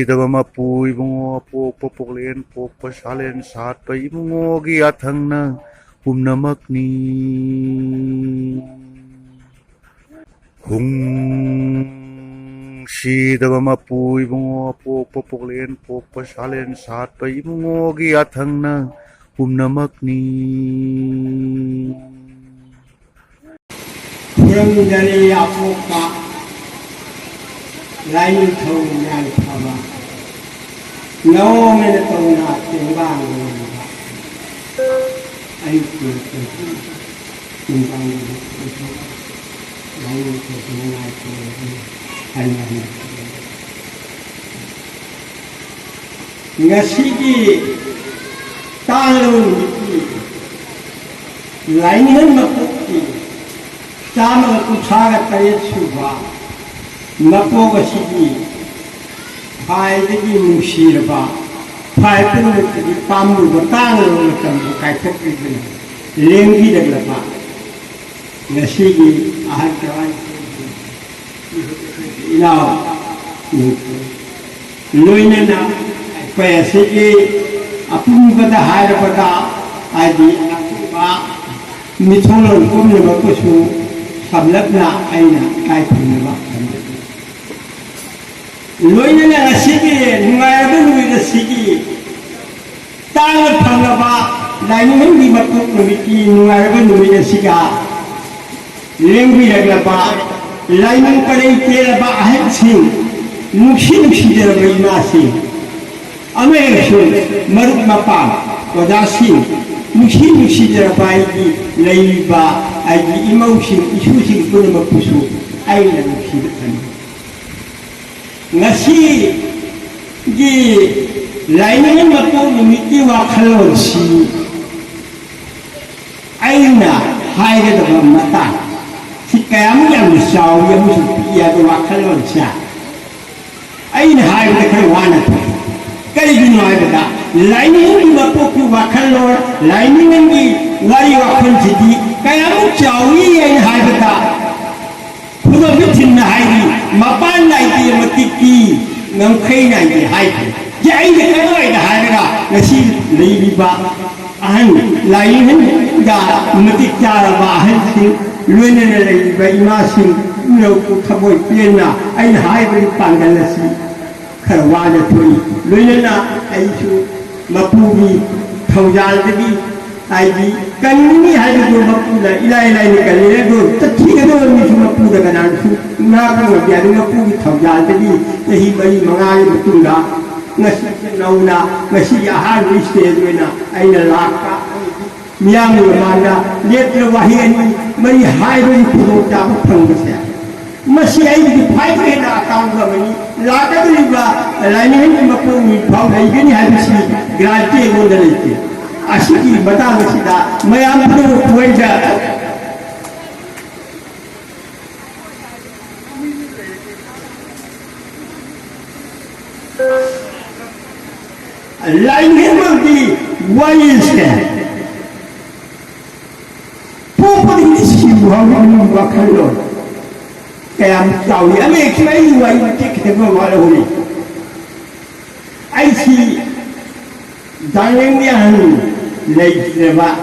Dava mapui bungo pok popoklen pok pasalen saat pai bungo giathang na namak ni dava mapui bungo pok popoklen pok pasalen saat pai bungo giathang na namak ni Kurang dari apa lain thâu yang thava lâu ngày tàu nát tiếng vang ai cũng tiếng vang lain thâu tiếng nát tiếng ngasi tahu lain hen makti sama kuchaga tayet suba Napo Vasiki, Pai the Mushiraba, Pai the Pamu, the Tango, the Kaitoki, Lengi the Lapa, Nasigi, I had tried now. Luinana, Payasiki, Apuka the Hyderabada, I did Akuba, Mitolon, Kumnabakusu, Sablabna, Aina, Kaipunaba. Loinana Nasiki, Nuayabu with the Siki, Tala Pangaba, Lining the Matu, Nuayabu with the Sika, Lengi Lagaba, Lining Pare, Ba Hexing, Mushin Shidder Nasi, American, Maruk Mapa, Wadasi, Mushin Shidder Baiki, Laiba, I the emotion, issuing Punapusu, Island Shidder. Ngasi di lainnya matu memiliki wakil si aina hai ke dalam mata si kamu yang besar yang mesti dia wakil si aina hai ke kawan itu kali ini ada lainnya matu wakil lainnya ni wari wakil jadi kamu jauh aina hai kita Puno bitin na hai mapan na iti matiki ng kay na iti hai ya iti kayo ay hai ka ngasi lady ba ahan lain da matikara ba ahan sing luena na lady ba imasing no ko kaboy pena ay hai ba panggal na si karawana toy luena na ay su mapugi thawjal di ai di kanni hai do mapula ilai ni kalile do tati do mi su mapula kanan su na ka ya do mapu thawjal di hi bari mangai mutula ngasi nauna ngasi ahar iste doina aina laka miyam manda letra wahi ani mari hai do pudo ta phang se masi ai di phai ke na account ba mani laka do ba laini ni mapu mi phau dai ke ni hai si grante go dai Asyik betul kita, mayam perlu kuaja. Lain memang di wajibnya. Pupuk ini siapa yang bukan lo? Kayak tahu ni, ame kira ini wajib kita buat malu ni. IC Jangan dia lagi lewat.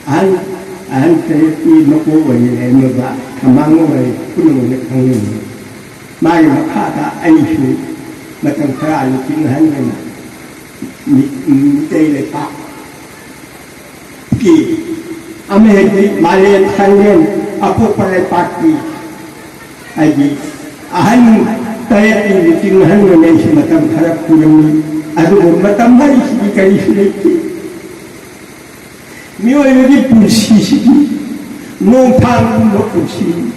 An terti mahu bagi lewat. Kamangu bagi pulau lekang ini. Mari makata aisu macam kerana tinggal ni mintai lepak. Ki, ame Malay Thailand apa pada parti. Aji, ahan tayat ini tinggalan Malaysia macam harap kurang aduh macam hari sini kali sulit. Miwa ini pulsi sini, numpang pulsi.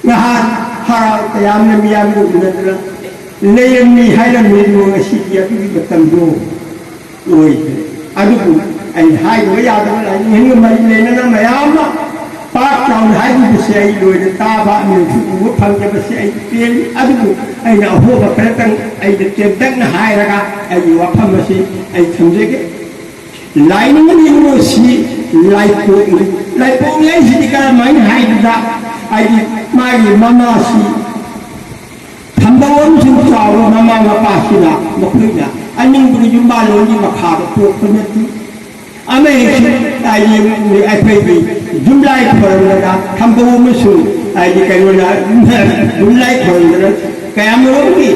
Ngahan harap tayamnya miam itu benar. Lain ni hayran ni dua ngasih dia tu macam dua. Oi, aduh, ay hay dua ya tu lah. Ini kembali lain nama mayam lah. पाक chown high से load ताबा में फंग से pen अना अहोब खरतंग टेंटन हायरगा वफम से थमजगे lining से लाइपोंग करमाइन मागी mama से थम्बों चाव ममा मपासीना मखोइना अनिंग युम्बा लोनी मखा पोखनती अमेरिकी जुमलाई खोलना थम्बों में सु कहोना जुमलाई खोलना कयामरोगी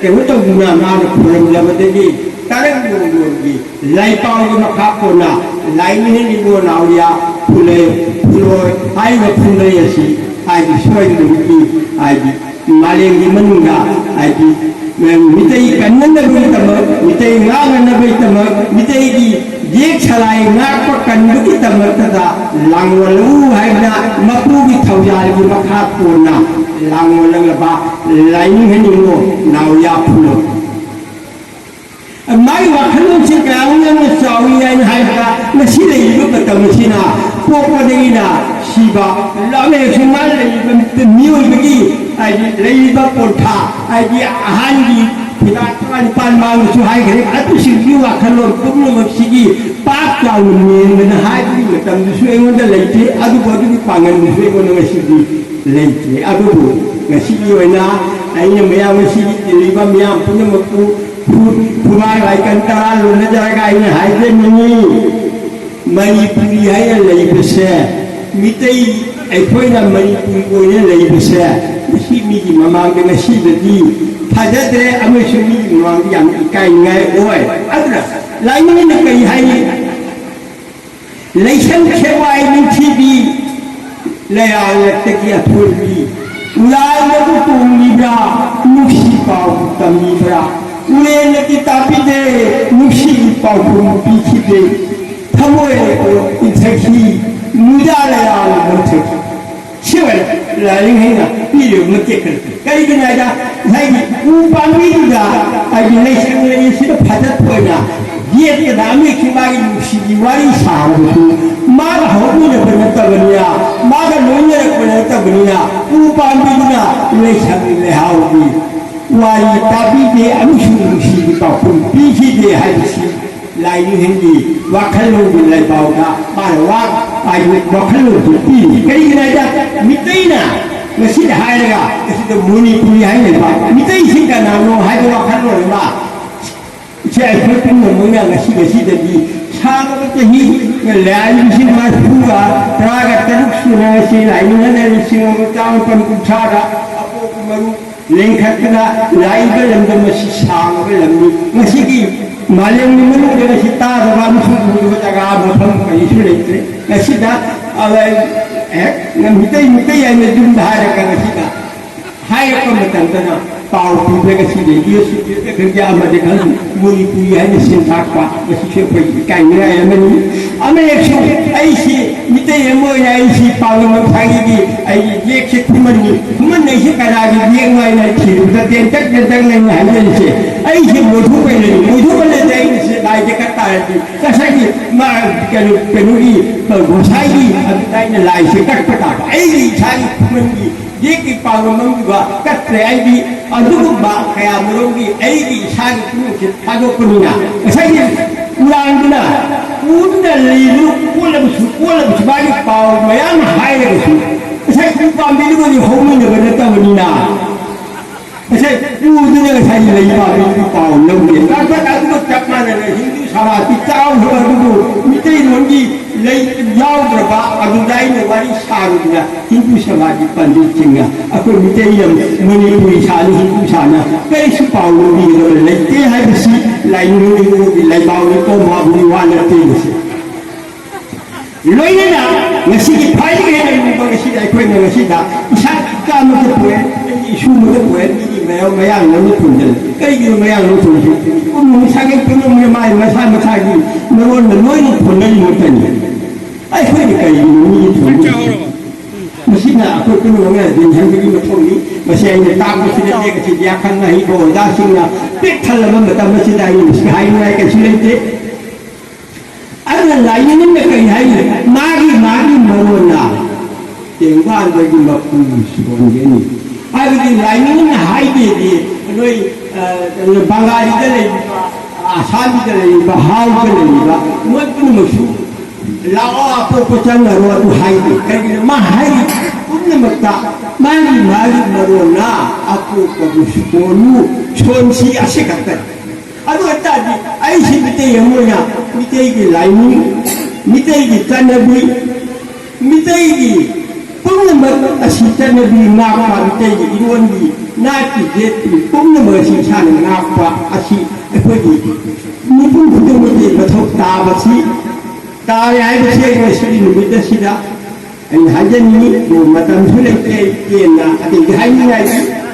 कहो तो गुना माग खोलबदगी तरंगी लाइपाओगी मखा कोना लाइनिंग निगो नाउया फुले फुलोय आइब फुले यसी आइब सोयदुगी आइब मालेंगी मनुंगा आइब मितई कन्ननबई तमक मितई ngaganabay तमक मितई की येक छलाई नाक कन्नुकी तमकता लांगवलु हाइना मपुगी थौजालगी मखा कोना लांगवलंगबा लाइनिंग हनिंगो नाउया फुलो माई वखलों से गाँव में चावी हाइबा मसी लेइबो मतमसिना पोपदेगिना सिबा लामे सुमाल लेइबो मियोइबगी लेइबा पोठा आहानगी फिराकान पान मांग सुहाय घरे अतुसिगी वखलों कुमनो मसिगी पाक चाउन में हाइबी मतम सुएंगोंद लेइते अदु बदु पांगन सुएंगोंद मसिगी लेइते अदु ngasiगी ओइना आइने मया मसिगी लेइबा मया पुनमकु फुमाय वाइकन तरा लोन जाएगा इन हाइजे मिनी मणिपुरी है लेबसे मितई अखोइना मणिपुरी कोइने लेबसे मसी मिगी ममांग ngasiददी थाजदरे अमेसु मिगी ममांग याम इकाय ngai ओय अदरा लाइनिंग ने कई है लेशन खेवाई निथिबी लेया लेतकी अथुरबी उलाय ने तुंगीबरा नुसी पाउ तमीबरा उन्हें नदी तापी दे मुशी पाउपुम पीछी दे थमोए को इंथकी मुजा लया मुथकी शिवर लालिंग है ना पीले मुझे करते कई दिन आजा नहीं ऊपामी दुगा आज नहीं शंकर ये सिर्फ फजत होना ये के दामी की बागी मुशी दीवारी साहब मार होने ने बनता बनिया मार लोने ने बनता बनिया ऊपामी दुगा नहीं शंकर ले हाउगी वाली ताबी दे अमुशी पापुन पीछी दे हाइसी लाइनिंग हिंदी वखलों की लाइबाउगा मार वाक आई वखलों की पी कई गिना मितईना मसीद हायरेगा इसी तो मुनी पुरी हाय लेबा मितई सिंगा नानो हाय वखलों लेबा चाहे फिर मुनिया मसीद दी शाम को ही लाइनिंग सिंह मार पूरा तरागा तरुक सुना सी लाइनिंग ने सिंह को चाव पर कुछारा अपो मरु लेखकना लाइब लंदम सांग लंबी मसीगी मालेम निमनु के सिता दबा मुसु जगह मफम कहीं से लेते मसीदा अब मितई ने जुम धार का मसीदा हाय को मतंतना पाव पुबे के सीधे ये सीधे के क्या मजे kan मुनी पुई है ने सिंथाक पा मसी से कोई काई ने है मनी अमे एक सो ऐसी मितई मो या ऐसी पाव में खाएगी आई ये के कुमनी कुमन नहीं से करागी ये वाई ना थी तो देन तक नहीं है से ऐसी मोठू पे नहीं मोठू वाले जाई से लाई के करता है कैसा कि मा पेनुगी घोसाई अब ताई ने लाई से कट पटा ऐसी छाई कुमनी ये की पाव मंगवा कत्रे आईगी अदुबा कया मरोगी ऐगी सागी कुमुके थागो कुनिना ऐसी उलांगना उन्ना लीलु कोलब बागी पाव मयाम हायरेगु ऐसी पामिलु को होमी ने बनता बनिना ऐसे उदने का साई लेबा भी पाव लंगे काका अदुबा चपमाने हिंदू सारा पिचाव हो अदुबो मितई नोंगी ले याव द्रबा अदुदाई ने वारी सारुना हिंदू समाजी पंडित सिंगा अको मितई यम मणिपुरी साली हिंदू साना कई सुपाव लोगी लेते है बसी लाइन लोगी लाइबाव को माबुनी वालते बसी लोइना ngasi ki phai ke ne ko ngasi dai ko ne ngasi da isa ka mo ko pwe isu mo ko pwe ni me ya lo ni thun de kai ki me ya lo thun ji ko mo sa ke ko mo ma ma sa ki me wo ne lo ni thun ne mo tan ni ai ko ni kai ni thun ngasi na ko ko mo ne din han ki mo thon ni ma se ni ta ko si de ke si ya khan na hi bo da sing na pek thal ma ma ta ma si dai ni si hai ni ke si le te अगर lining में कहीं है मागी marona tengwan bagi mapu sebon gini hari ini lain hai dia noi Bangali kali Assam kali Bahau kali muat pun masuk lawa apa pecah naruh tu hai dia kali mah hai punya mata mari marona aku kabus ponu sonsi asyik kata aduh tadi ai si bete yang mulia bete ini lain bete ini kanabi bete ini pengembar asisten nabi ngapa bete ini iwan di nanti jadi pengembar asisten ngapa asy apa di ini pun betul betul betul tahu sih tahu yang itu sih mesti betul sih dah anh hãy ni do matam sulit ke na ati gahi ngai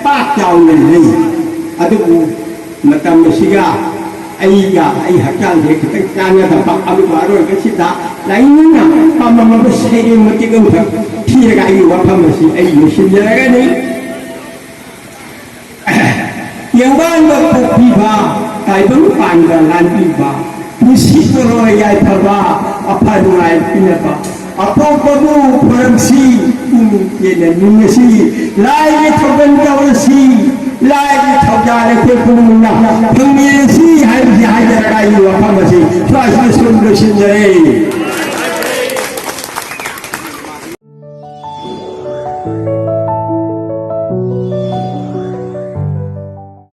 pak jauh ni adu matam siga ai hakang de kan ya pak abu baru ke sita lain na pamama besai mati ke udah kira ga ai wa pamasi ai musim jaga ni yang ban ba piba kai bang pan ga lan piba misi ko ya phaba apa ngai pinapa apa kamu permisi ini mengisi lagi terbentuk si lagi terjadi kepungan pengisi hari hari kayu apa masih suasana sumber sendiri